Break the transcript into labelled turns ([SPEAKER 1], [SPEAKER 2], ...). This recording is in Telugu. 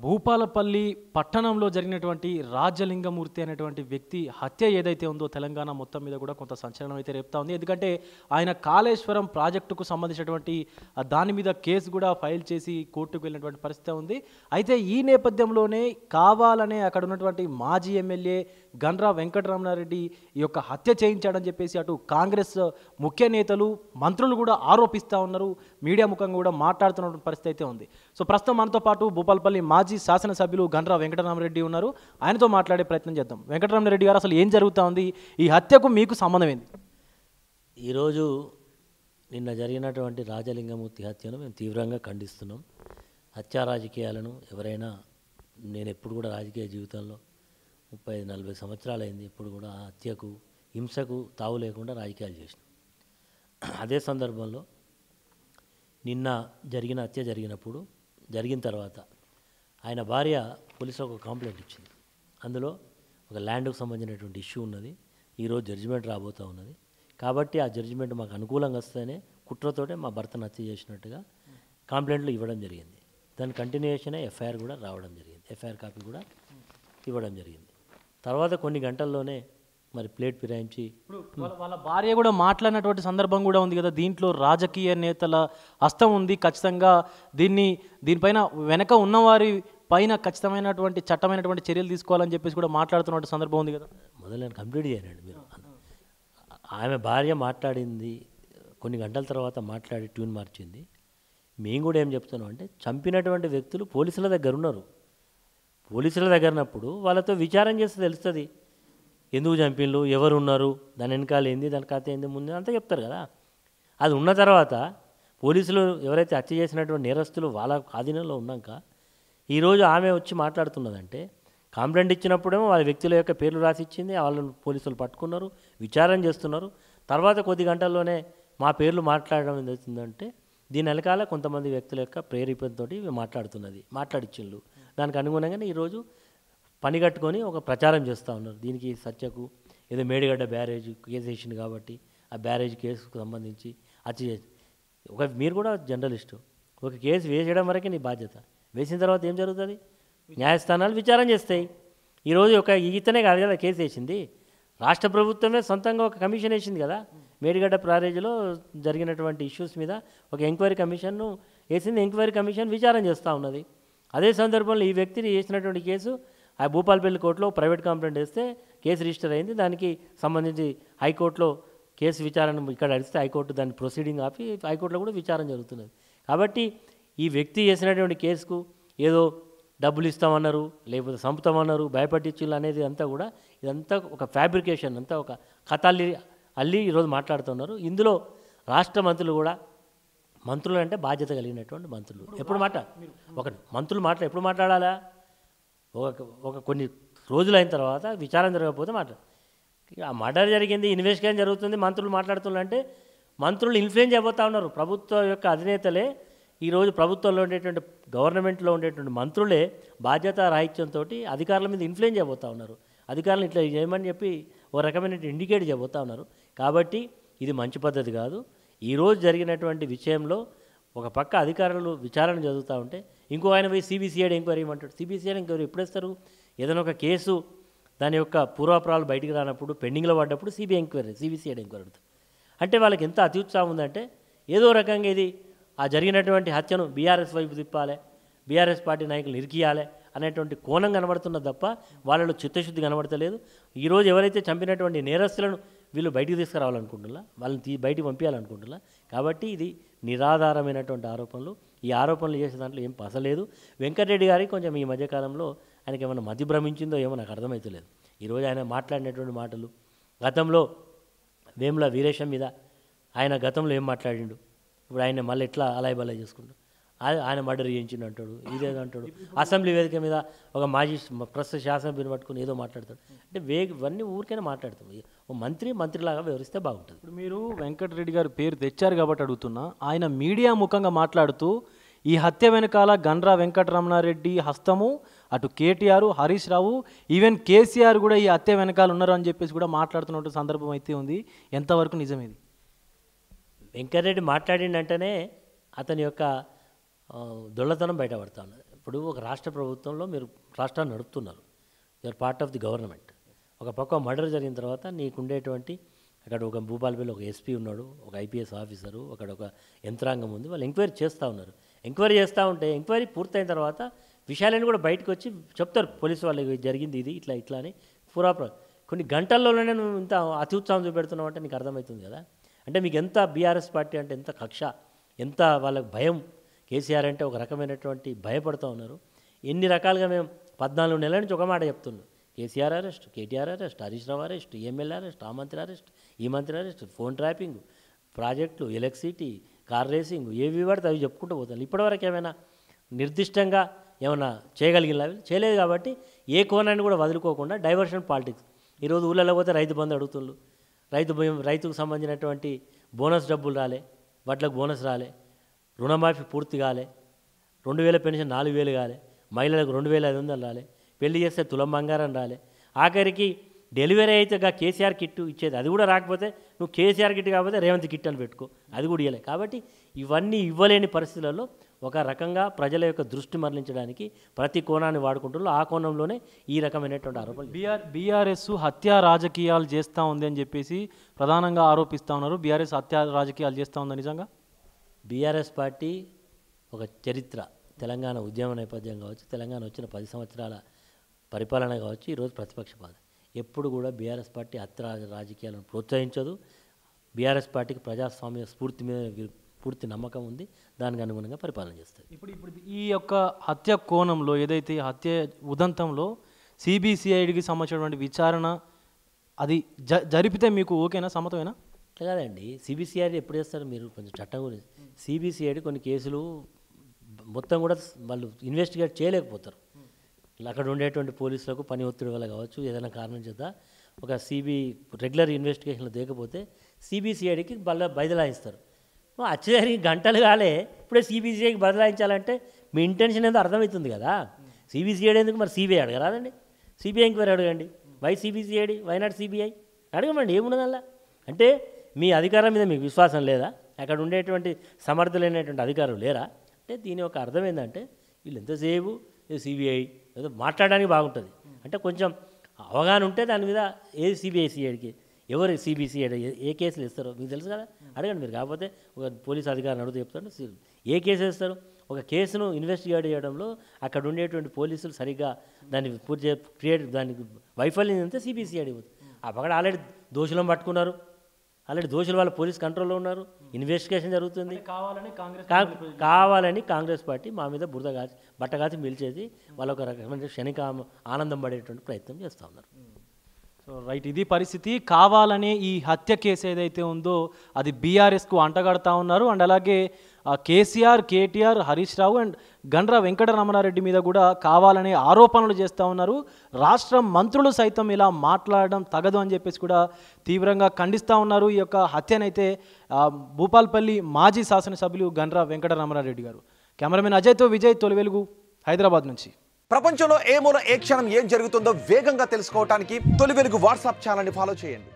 [SPEAKER 1] భూపాలపల్లి పట్టణంలో జరిగినటువంటి రాజలింగమూర్తి అనేటువంటి వ్యక్తి హత్య ఏదైతే ఉందో తెలంగాణ మొత్తం మీద కూడా కొంత సంచలనం అయితే రేపుతా ఉంది. ఎందుకంటే ఆయన కాళేశ్వరం ప్రాజెక్టుకు సంబంధించినటువంటి దాని మీద కేసు కూడా ఫైల్ చేసి కోర్టుకు వెళ్ళినటువంటి పరిస్థితి ఉంది. అయితే ఈ నేపథ్యంలోనే కావాలనే అక్కడ ఉన్నటువంటి మాజీ ఎమ్మెల్యే గండ్రా వెంకటరమణారెడ్డి ఈ యొక్క హత్య చేయించాడని చెప్పేసి అటు కాంగ్రెస్ ముఖ్య నేతలు మంత్రులు కూడా ఆరోపిస్తూ ఉన్నారు. మీడియా ముఖంగా కూడా మాట్లాడుతున్నటువంటి పరిస్థితి అయితే ఉంది. సో ప్రస్తుతం మనతో పాటు భూపాలపల్లి మాజీ శాసనసభ్యులు గండ్రా వెంకటరమణారెడ్డి ఉన్నారు. ఆయనతో మాట్లాడే ప్రయత్నం చేద్దాం. వెంకటరమణారెడ్డి గారు, అసలు ఏం జరుగుతూ ఉంది? ఈ హత్యకు మీకు సంబంధం ఏంది?
[SPEAKER 2] ఈరోజు నిన్న జరిగినటువంటి రాజలింగమూర్తి హత్యను మేము తీవ్రంగా ఖండిస్తున్నాం. హత్యా రాజకీయాలను ఎవరైనా, నేను ఎప్పుడు కూడా రాజకీయ జీవితంలో 30-40 సంవత్సరాలు అయింది, ఎప్పుడు కూడా హత్యకు హింసకు తావు లేకుండా రాజకీయాలు చేసినాం. అదే సందర్భంలో నిన్న జరిగిన హత్య జరిగిన తర్వాత ఆయన భార్య పోలీసులకు ఒక కంప్లైంట్ ఇచ్చింది. అందులో ఒక ల్యాండ్కు సంబంధించినటువంటి ఇష్యూ ఉన్నది. ఈరోజు జడ్జిమెంట్ రాబోతూ ఉన్నది. కాబట్టి ఆ జడ్జిమెంట్ మాకు అనుకూలంగా వస్తేనే కుట్రతోటే మా భర్తను హత్య చేసినట్టుగా కంప్లైంట్లు ఇవ్వడం జరిగింది. దాని కంటిన్యూషనే ఎఫ్ఐఆర్ కూడా రావడం జరిగింది. ఎఫ్ఐఆర్ కాపీ కూడా ఇవ్వడం జరిగింది. తర్వాత కొన్ని గంటల్లోనే మరి ప్లేట్ ఫిరాయించి
[SPEAKER 1] వాళ్ళ భార్య కూడా మాట్లాడినటువంటి సందర్భం కూడా ఉంది కదా, దీంట్లో రాజకీయ నేతల హస్తం ఉంది, ఖచ్చితంగా దీనిపైన వెనక ఉన్నవారి పైన ఖచ్చితమైనటువంటి చట్టమైనటువంటి చర్యలు తీసుకోవాలని చెప్పేసి కూడా మాట్లాడుతున్నటువంటి సందర్భం ఉంది కదా.
[SPEAKER 2] మొదలు నేను కంప్లీట్ చేయనండి. మీరు ఆమె భార్య మాట్లాడింది, కొన్ని గంటల తర్వాత మాట్లాడి ట్యూన్ మార్చింది. మేము కూడా ఏం చెప్తున్నాం అంటే, చంపినటువంటి వ్యక్తులు పోలీసుల దగ్గర ఉన్నారు. పోలీసుల దగ్గర ఉన్నప్పుడు వాళ్ళతో విచారం చేస్తే తెలుస్తుంది ఎందుకు చంపిళ్ళు, ఎవరు ఉన్నారు, దాని వెనకాల ఏంది, దాని కథ ఏంది, ముందు అంతా చెప్తారు కదా. అది ఉన్న తర్వాత పోలీసులు ఎవరైతే హత్య చేసినటువంటి నేరస్తులు వాళ్ళ ఆధీనంలో ఉన్నాక ఈరోజు ఆమె వచ్చి మాట్లాడుతున్నదంటే, కంప్లైంట్ ఇచ్చినప్పుడేమో వాళ్ళ వ్యక్తుల యొక్క పేర్లు రాసి ఇచ్చింది, వాళ్ళని పోలీసులు పట్టుకున్నారు, విచారణ చేస్తున్నారు. తర్వాత కొద్ది గంటల్లోనే మా పేర్లు మాట్లాడడం ఏంటంటే, దీని వెనకాల కొంతమంది వ్యక్తుల యొక్క ప్రేరేపణతో మాట్లాడిచ్చిళ్ళు. దానికి అనుగుణంగానే ఈరోజు పని కట్టుకొని ఒక ప్రచారం చేస్తూ ఉన్నారు. దీనికి సత్యకు ఏదో మేడిగడ్డ బ్యారేజ్ కేసు వేసింది కాబట్టి ఆ బ్యారేజ్ కేసుకు సంబంధించి మీరు కూడా జర్నలిస్టు, ఒక కేసు వేసేయడం వరకే నీ బాధ్యత. వేసిన తర్వాత ఏం జరుగుతుంది? న్యాయస్థానాలు విచారణ చేస్తాయి. ఈరోజు ఒక ఈతనే కాదు కదా కేసు వేసింది, రాష్ట్ర ప్రభుత్వమే సొంతంగా ఒక కమిషన్ వేసింది కదా. మేడిగడ్డ బ్యారేజ్లో జరిగినటువంటి ఇష్యూస్ మీద ఒక ఎంక్వైరీ కమిషన్ను వేసింది. ఎంక్వైరీ కమిషన్ విచారణ చేస్తూ ఉన్నది. అదే సందర్భంలో ఈ వ్యక్తిని చేసినటువంటి కేసు ఆ భూపాలపల్లి కోర్టులో ప్రైవేట్ కంప్లైంట్ వేస్తే కేసు రిజిస్టర్ అయింది. దానికి సంబంధించి హైకోర్టులో కేసు విచారణ ఇక్కడ అడిగితే హైకోర్టు దాన్ని ప్రొసీడింగ్ ఆపి హైకోర్టులో కూడా విచారణ జరుగుతున్నది. కాబట్టి ఈ వ్యక్తి చేసినటువంటి కేసుకు ఏదో డబ్బులు ఇస్తామన్నారు, లేకపోతే చంపుతామన్నారు, భయపట్టించులు అనేది ఇదంతా ఒక ఫ్యాబ్రికేషన్, అంతా ఒక కథ అల్లి ఈరోజు మాట్లాడుతున్నారు. ఇందులో రాష్ట్ర మంత్రులు కూడా, మంత్రులు అంటే బాధ్యత కలిగినటువంటి మంత్రులు మంత్రులు ఎప్పుడు మాట్లాడాలా? ఒక కొన్ని రోజులు అయిన తర్వాత విచారణ జరగకపోతే ఆ మర్డర్ జరిగింది, ఇన్వెస్టిగేషన్ జరుగుతుంది, మంత్రులు మాట్లాడుతున్నారంటే మంత్రులు ఇన్ఫ్లుయెన్స్ అయిపోతూ ఉన్నారు. ప్రభుత్వం యొక్క అధినేతలే ఈరోజు ప్రభుత్వంలో ఉండేటువంటి, గవర్నమెంట్లో ఉండేటువంటి మంత్రులే బాధ్యత రాహిత్యంతో అధికారుల మీద ఇన్ఫ్లుయెన్స్ అయిపోతూ ఉన్నారు. అధికారులు ఇట్లా చేయమని చెప్పి ఓ రకమైన ఇండికేట్ చేయబోతూ ఉన్నారు. కాబట్టి ఇది మంచి పద్ధతి కాదు. ఈరోజు జరిగినటువంటి విషయంలో ఒక పక్క అధికారులు విచారణ జరుగుతూ ఉంటే ఇంకో ఆయన పోయి సిబిసిఐడి ఎంక్వైరీ ఇవ్వమంటాడు. సిబిసిఐడి ఎంక్వైరీ ఎప్పుడు ఇస్తారు? ఏదైనా ఒక కేసు దాని యొక్క పూర్వాపరాలు బయటికి రానప్పుడు, పెండింగ్లో పడ్డప్పుడు సిబిసిఐడి ఎంక్వైరీ అడుగుతారు. అంటే వాళ్ళకి ఎంత అత్యుత్సాహం ఉందంటే, ఏదో రకంగా ఇది ఆ జరిగినటువంటి హత్యను బీఆర్ఎస్ వైపు తిప్పాలి, బీఆర్ఎస్ పార్టీ నాయకులు ఇరికియాలి అనేటువంటి కోణం కనబడుతున్నది తప్ప వాళ్ళలో చిత్తశుద్ధి కనబడతలేదు. ఈరోజు ఎవరైతే చంపినటువంటి నేరస్తులను వీళ్ళు బయటికి తీసుకురావాలనుకుంటున్నా, వాళ్ళని బయటికి పంపించాలనుకుంటున్నా. కాబట్టి ఇది నిరాధారమైనటువంటి ఆరోపణలు. ఈ ఆరోపణలు చేసే దాంట్లో ఏం పసలేదు. వెంకటరెడ్డి గారికి కొంచెం ఈ మధ్యకాలంలో ఆయనకి ఏమైనా మతి భ్రమించిందో ఏమో నాకు అర్థమవుతలేదు. ఈరోజు ఆయన మాట్లాడినటువంటి మాటలు, గతంలో వేముల వీరేశం మీద ఆయన గతంలో ఏం మాట్లాడిండు, ఇప్పుడు ఆయన మళ్ళీ ఎట్లా అలాయ్ బలాయ్ చేసుకుంటాడు, ఆయన మర్డర్ చేయించిండు అంటాడు, ఇదేదో అంటాడు. అసెంబ్లీ వేదిక మీద ఒక మాజీ ప్రస్తుత శాసనసభ్యుని పట్టుకుని ఏదో మాట్లాడతాడు. అంటే ఇవన్నీ ఊరికైనా మాట్లాడతాడు. ఓ మంత్రిలాగా వివరిస్తే బాగుంటుంది.
[SPEAKER 1] ఇప్పుడు మీరు వెంకటరెడ్డి గారు పేరు తెచ్చారు కాబట్టి అడుగుతున్నా, ఆయన మీడియా ముఖంగా మాట్లాడుతూ ఈ హత్య వెనకాల గండ్రా వెంకటరమణారెడ్డి హస్తము, అటు కేటీఆర్, హరీష్ రావు, ఈవెన్ కేసీఆర్ కూడా ఈ హత్య వెనకాల ఉన్నారు అని చెప్పేసి కూడా మాట్లాడుతున్నట్టు సందర్భం అయితే ఉంది. ఎంతవరకు నిజం ఇది?
[SPEAKER 2] వెంకటరెడ్డి మాట్లాడిండంటేనే అతని యొక్క దొల్లతనం బయటపడతా ఉన్నది. ఇప్పుడు ఒక రాష్ట్ర ప్రభుత్వంలో మీరు రాష్ట్రాన్ని నడుపుతున్నారు, you're part of the government. ఒక పక్క మర్డర్ జరిగిన తర్వాత నీకుండేటువంటి అక్కడ ఒక భూపాలపల్లి ఒక ఎస్పీ ఉన్నాడు, ఒక ఐపీఎస్ ఆఫీసరు, అక్కడ ఒక యంత్రాంగం ఉంది, వాళ్ళు ఎంక్వైరీ చేస్తూ ఉన్నారు. ఎంక్వైరీ చేస్తూ ఉంటే ఎంక్వైరీ పూర్తయిన తర్వాత విషయాలన్నీ కూడా బయటకు వచ్చి చెప్తారు పోలీసు వాళ్ళకి జరిగింది ఇది ఇట్లా ఇట్లా అని కొన్ని గంటల్లోనే నువ్వు ఇంత అతి ఉత్సాహం చూపెడుతున్నావు అంటే నీకు అర్థమవుతుంది కదా. అంటే మీకు ఎంత బీఆర్ఎస్ పార్టీ అంటే ఎంత కక్ష, ఎంత వాళ్ళకి భయం. కేసీఆర్ అంటే ఒక రకమైనటువంటి భయపడుతూ ఉన్నారు. ఎన్ని రకాలుగా మేము 14 నెలల నుంచి ఒక మాట చెప్తున్నాం, KCR arrest, KTR arrest, Harish Rao arrest, MLA arrest, ఆ మంత్రి అరెస్ట్, ఈ మంత్రి అరెస్ట్, ఫోన్ ట్రాపింగ్, ప్రాజెక్టులు, ఎలక్ట్రిసిటీ, కార్ రేసింగ్, ఏవి పడితే అవి చెప్పుకుంటూ పోతాను. ఇప్పటివరకు ఏమైనా నిర్దిష్టంగా ఏమైనా చేయగలిగిన చేయలేదు. కాబట్టి ఏ కోణాన్ని కూడా వదులుకోకుండా డైవర్షన్ పాలిటిక్స్. ఈరోజు ఊళ్ళలో పోతే రైతు బంధు అడుగుతుండ్రు, రైతుకు సంబంధించినటువంటి బోనస్ డబ్బులు రాలే, వడ్లకు బోనస్ రాలే, రుణమాఫీ పూర్తి కాలే, 2000 పెన్షన్ 4000 కాలే, మహిళలకు 2500 రాలే, పెళ్లి చేస్తే తులం బంగారం రాలే, ఆఖరికి డెలివరీ అయితే కేసీఆర్ కిట్ ఇచ్చేది అది కూడా రాకపోతే నువ్వు కేసీఆర్ కిట్ కాకపోతే రేవంత్ కిట్ అని పెట్టుకో, అది కూడా ఇవ్వలే. కాబట్టి ఇవన్నీ ఇవ్వలేని పరిస్థితులలో ఒక రకంగా ప్రజల యొక్క దృష్టి మరలించడానికి ప్రతి కోణాన్ని వాడుకుంటున్నారు. ఆ కోణంలోనే ఈ రకమైనటువంటి ఆరోపణలు.
[SPEAKER 1] బీఆర్ఎస్ హత్యా రాజకీయాలు చేస్తూ ఉంది అని చెప్పేసి ప్రధానంగా ఆరోపిస్తూ ఉన్నారు. బీఆర్ఎస్ హత్యా రాజకీయాలు చేస్తూ ఉంది నిజంగా?
[SPEAKER 2] బీఆర్ఎస్ పార్టీ ఒక చరిత్ర, తెలంగాణ ఉద్యమ నేపథ్యం కావచ్చు, తెలంగాణ వచ్చిన 10 సంవత్సరాల పరిపాలన కావచ్చు, ఈరోజు ప్రతిపక్ష పాత్ర. ఎప్పుడు కూడా బీఆర్ఎస్ పార్టీ హత్య రాజకీయాలను ప్రోత్సహించదు. బీఆర్ఎస్ పార్టీకి ప్రజాస్వామ్య స్ఫూర్తి మీద పూర్తి నమ్మకం ఉంది, దానికి అనుగుణంగా పరిపాలన చేస్తుంది.
[SPEAKER 1] ఇప్పుడు ఈ యొక్క హత్య కోణంలో ఏదైతే హత్య ఉదంతంలో సిబిసిఐడికి సంబంధించినటువంటి విచారణ అది జరిపితే మీకు ఓకేనా, సమ్మతమేనా?
[SPEAKER 2] అట్లా కాదండి, సిబిసిఐడి ఎప్పుడు చేస్తారు మీరు కొంచెం చట్టం గురించి. సిబిసిఐడి కొన్ని కేసులు మొత్తం కూడా వాళ్ళు ఇన్వెస్టిగేట్ చేయలేకపోతారు. అక్కడ ఉండేటువంటి పోలీసులకు పని ఒత్తిడి వల్ల కావచ్చు, ఏదైనా కారణం చేత ఒక రెగ్యులర్ ఇన్వెస్టిగేషన్లో దిగకపోతే సిబిసిఐడికి బదలాయిస్తారు. వచ్చేసరికి గంటలు కాలే, ఇప్పుడే సిబిసిఐకి బదలాయించాలంటే మీ ఇంటెన్షన్ ఏదో అర్థమవుతుంది కదా. సిబిసిఐడి ఎందుకు మరి సిబిఐ అడగరాదండి, సిబిఐ ఎంక్వైరీ అడగండి. Why CBCID, why not CBI అడగమండి, ఏమున్నదల్లా. అంటే మీ అధికారం మీద మీకు విశ్వాసం లేదా? అక్కడ ఉండేటువంటి సమర్థులైనటువంటి అధికారులు లేరా? అంటే దీని యొక్క అర్థం ఏంటంటే వీళ్ళు ఎంతసేపు సిబిఐ ఏదో మాట్లాడడానికి బాగుంటుంది, అంటే కొంచెం అవగాహన ఉంటే దాని మీద ఏది సిబిఐ ఎవరు సిబిసిఐడి ఏ కేసులు ఇస్తారో మీకు తెలుసు కదా, అడగండి మీరు. కాకపోతే ఒక పోలీస్ అధికారిని అడుగుతూ చెప్తాడు ఏ కేసు వేస్తారు. ఒక కేసును ఇన్వెస్టిగేట్ చేయడంలో అక్కడ ఉండేటువంటి పోలీసులు సరిగ్గా దాన్ని దానికి వైఫల్యం అంతే సిబిసిఐడి పోతుంది. అక్కడ ఆల్రెడీ దోషులను పట్టుకున్నారు, ఆల్రెడీ దోషులు వాళ్ళ పోలీస్ కంట్రోల్లో ఉన్నారు, ఇన్వెస్టిగేషన్ జరుగుతుంది. కావాలని కాంగ్రెస్ పార్టీ మా మీద బట్టగాచి మిల్చేది వాళ్ళ ఒక రకమైన క్షణిక ఆనందం పడేటువంటి ప్రయత్నం చేస్తూ ఉన్నారు.
[SPEAKER 1] సో రైట్, ఇది పరిస్థితి. కావాలనే ఈ హత్య కేసు ఏదైతే ఉందో అది బీఆర్ఎస్కు అంటగడతా ఉన్నారు. అండ్ అలాగే కేసీఆర్, కేటీఆర్, హరీష్ రావు అండ్ గండ్ర వెంకటరమణారెడ్డి మీద కూడా కావాలనే ఆరోపణలు చేస్తూ ఉన్నారు. రాష్ట్ర మంత్రులు సైతం ఇలా మాట్లాడడం తగదు అని చెప్పేసి కూడా తీవ్రంగా ఖండిస్తూ ఉన్నారు. ఈ యొక్క హత్యనైతే భూపాల్పల్లి మాజీ శాసనసభ్యులు గండ్ర వెంకటరమణారెడ్డి గారు. కెమెరామెన్ అజయ్తో విజయ్, తొలి వెలుగు, హైదరాబాద్ నుంచి.
[SPEAKER 3] ప్రపంచంలో ఏ మూల ఏ క్షణం ఏం జరుగుతుందో వేగంగా తెలుసుకోవడానికి తొలి వెలుగు వాట్సాప్ ఛానల్ని ఫాలో చేయండి.